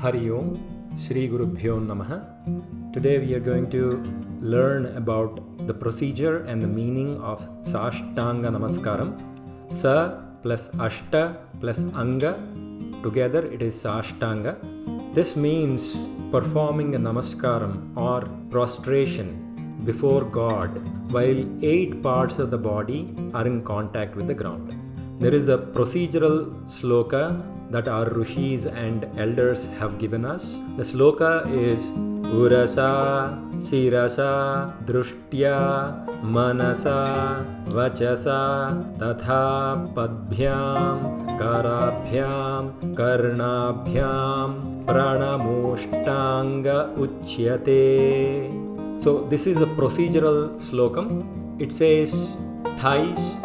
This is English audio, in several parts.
Hari Om, Shri Gurubhyo Namaha. Today we are going to learn about the procedure and the meaning of Sashtanga Namaskaram. Sa plus Ashta plus Anga, together it is Sashtanga. This means performing a Namaskaram or prostration before God while 8 parts of the body are in contact with the ground. There is a procedural sloka that our rishis and elders have given us. The sloka is Urasa, Sirasa, Drushtya, Manasa, Vachasa, Tatha, Padbhyam, Karabhyam, Karnabhyam, Pranamushtanga Uchyate. So this is a procedural slokam. It says thighs,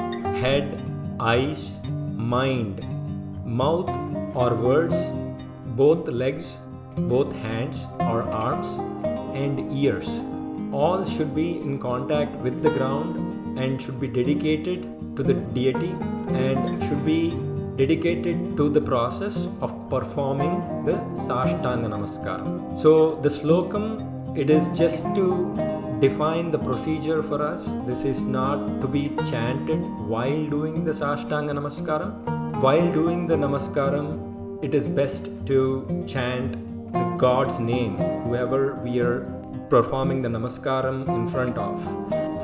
head, eyes, mind, mouth or words, both legs, both hands or arms, and ears. All should be in contact with the ground and should be dedicated to the deity and should be dedicated to the process of performing the Sashtanga Namaskaram. So the slokam, it is just to define the procedure for us. This is not to be chanted while doing the Sashtanga Namaskaram. While doing the Namaskaram, it is best to chant the God's name, whoever we are performing the Namaskaram in front of.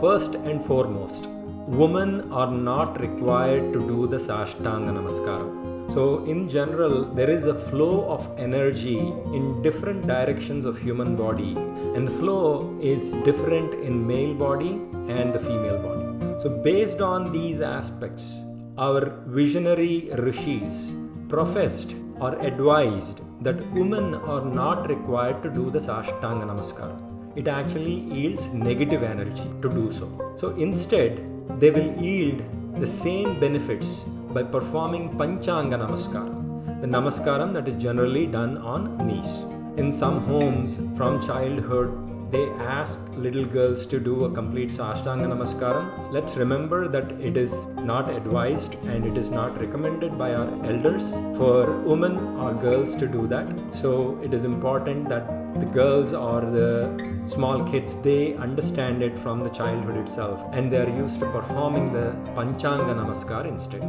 First and foremost, women are not required to do the Sashtanga Namaskaram. So in general, there is a flow of energy in different directions of human body, and the flow is different in male body and the female body. So based on these aspects, our visionary rishis professed or advised that women are not required to do the Sashtanga Namaskara. It actually yields negative energy to do so. So instead, they will yield the same benefits by performing Panchanga Namaskaram, the Namaskaram that is generally done on knees. In some homes from childhood, they ask little girls to do a complete Sashtanga Namaskaram. Let's remember that it is not advised and it is not recommended by our elders for women or girls to do that. So it is important that the girls or the small kids, they understand it from the childhood itself and they are used to performing the Panchanga Namaskar instead.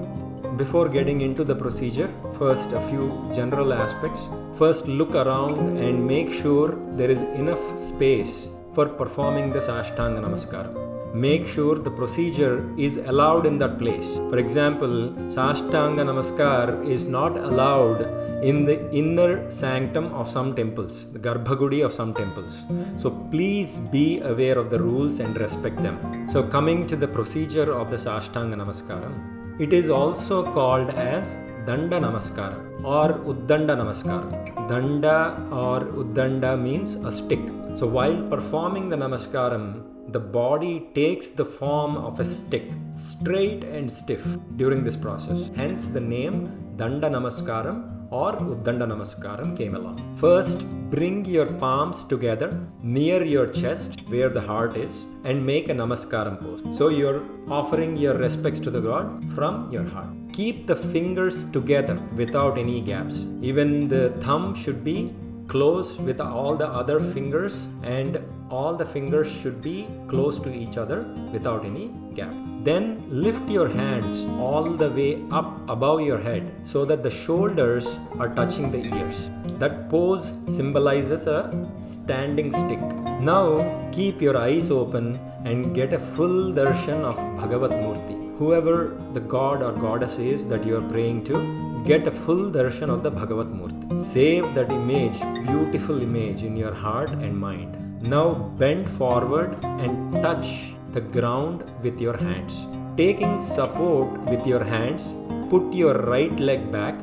Before getting into the procedure, first a few general aspects. First, look around and make sure there is enough space for performing the Sashtanga Namaskar. Make sure the procedure is allowed in that place. For example, Sashtanga Namaskar is not allowed in the inner sanctum of some temples, the Garbhagudi of some temples. So please be aware of the rules and respect them. So coming to the procedure of the Sashtanga Namaskaram, it is also called as Danda Namaskaram or Uddanda Namaskaram. Danda or Uddanda means a stick. So while performing the Namaskaram, the body takes the form of a stick, straight and stiff during this process. Hence the name Danda Namaskaram or Uddanda Namaskaram came along. First, bring your palms together near your chest where the heart is and make a Namaskaram pose. So you're offering your respects to the God from your heart. Keep the fingers together without any gaps. Even the thumb should be close with all the other fingers and all the fingers should be close to each other without any gap. Then lift your hands all the way up above your head so that the shoulders are touching the ears. That pose symbolizes a standing stick. Now keep your eyes open and get a full darshan of Bhagavat Murti. Whoever the god or goddess is that you are praying to, get a full darshan of the Bhagavat Murti. Save that image, beautiful image in your heart and mind. Now bend forward and touch the ground with your hands. Taking support with your hands, put your right leg back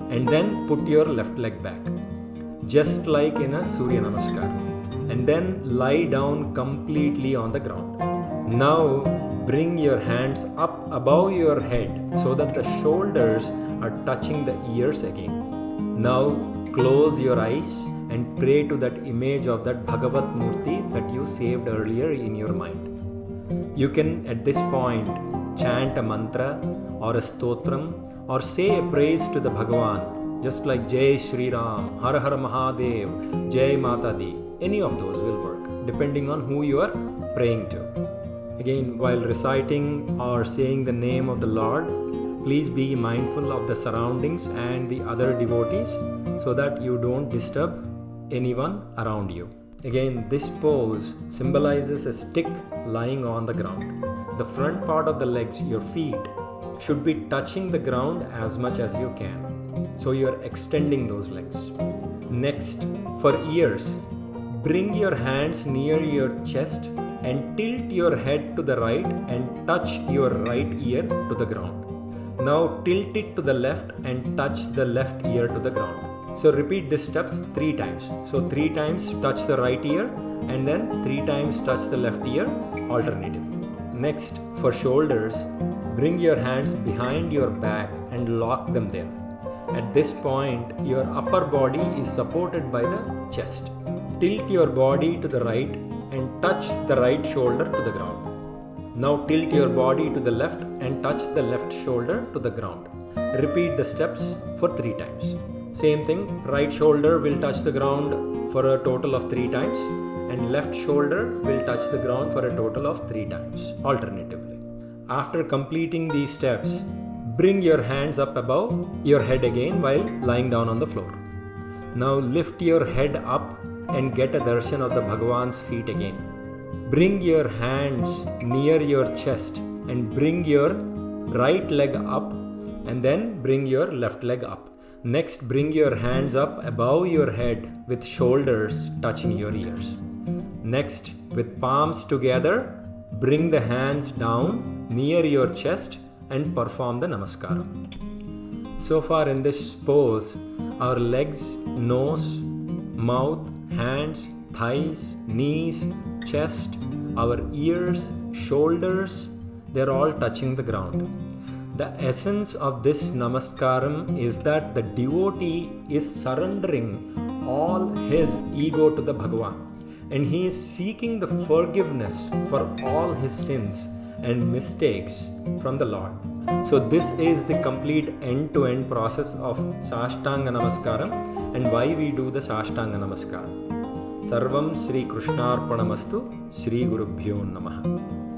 and then put your left leg back. Just like in a Surya Namaskar. And then lie down completely on the ground. Now bring your hands up above your head so that the shoulders are touching the ears again. Now close your eyes and pray to that image of that Bhagavat Murti that you saved earlier in your mind. You can at this point chant a mantra or a stotram or say a praise to the Bhagavan just like Jai Shri Ram, Har Har Mahadev, Jai Mata Di. Any of those will work depending on who you are praying to. Again, while reciting or saying the name of the Lord, please be mindful of the surroundings and the other devotees so that you don't disturb anyone around you. Again, this pose symbolizes a stick lying on the ground. The front part of the legs, your feet, should be touching the ground as much as you can. So you are extending those legs. Next, for ears, bring your hands near your chest and tilt your head to the right and touch your right ear to the ground. Now tilt it to the left and touch the left ear to the ground. So repeat these steps 3 times. So 3 times touch the right ear and then 3 times touch the left ear, alternative. Next, for shoulders, bring your hands behind your back and lock them there. At this point, your upper body is supported by the chest. Tilt your body to the right and touch the right shoulder to the ground. Now tilt your body to the left and touch the left shoulder to the ground. Repeat the steps for 3 times. Same thing, right shoulder will touch the ground for a total of 3 times and left shoulder will touch the ground for a total of 3 times, alternatively. After completing these steps, bring your hands up above your head again while lying down on the floor. Now lift your head up and get a darshan of the Bhagavan's feet again. Bring your hands near your chest and bring your right leg up and then bring your left leg up. Next, bring your hands up above your head with shoulders touching your ears. Next, with palms together, bring the hands down near your chest and perform the namaskaram. So far in this pose, our legs, nose, mouth, hands, thighs, knees, chest, our ears, shoulders, they're all touching the ground. The essence of this namaskaram is that the devotee is surrendering all his ego to the Bhagavan and he is seeking the forgiveness for all his sins and mistakes from the Lord. So this is the complete end-to-end process of Sashtanga Namaskaram and why we do the Sashtanga Namaskaram. Sarvam Sri Krishnarpanamastu. Shri Gurubhyo Namaha.